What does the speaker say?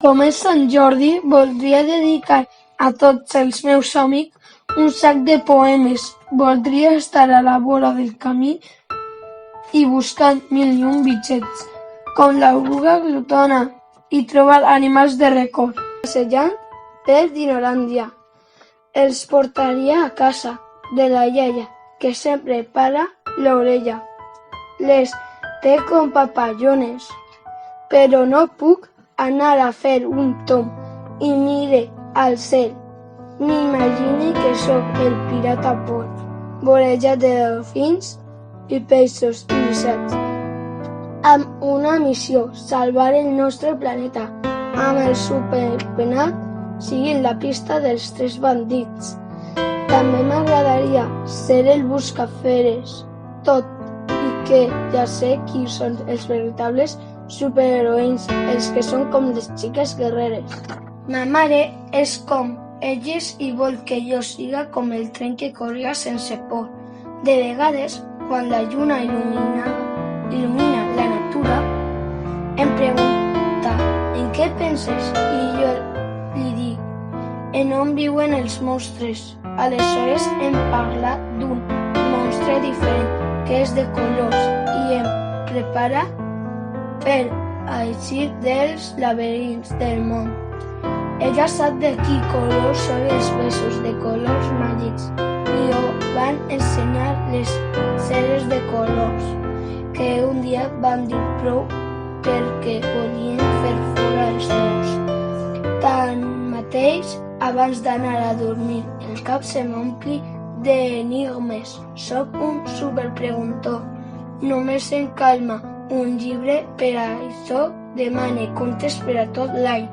Com és Sant Jordi, voldria dedicar a tots els meus amics un sac de poemes. Voldria estar a la vora del camí i buscant mil i un bitxets, com l'oruga glutona, i trobar animals de record. Passejant per Dinolàndia, els portaria a casa de la iaia, que sempre para l'orella. Les té com papallones, però no puc anar a fer un tomb i mire al cel. M'imagine que sóc el pirata Paul, vorejat de delfins i peixos irisats, amb una missió, salvar el nostre planeta, amb el superpenat seguint la pista dels 3 bandits. També m'agradaria ser el buscaferes, tot i que ja sé qui són els veritables superheroïns, els que són com les xiques guerreres. Ma mare és com elles i vol que jo siga com el tren que corria sense por. De vegades, quan la lluna il·lumina la natura, em pregunta en què penses i jo li dic en on viuen els monstres. Aleshores em parla d'un monstre diferent que és de colors i em prepara per eixir dels laberints del món. Ella sap de quin color són els besos de colors màgics i ho van ensenyar les ceres de colors, que un dia van dir prou perquè volien fer fora els dos. Tanmateix, abans d'anar a dormir, el cap se m'ompli d'enigmes. Soc un superpreguntor. Només em calma un llibre, per això demane contes per a tot l'any.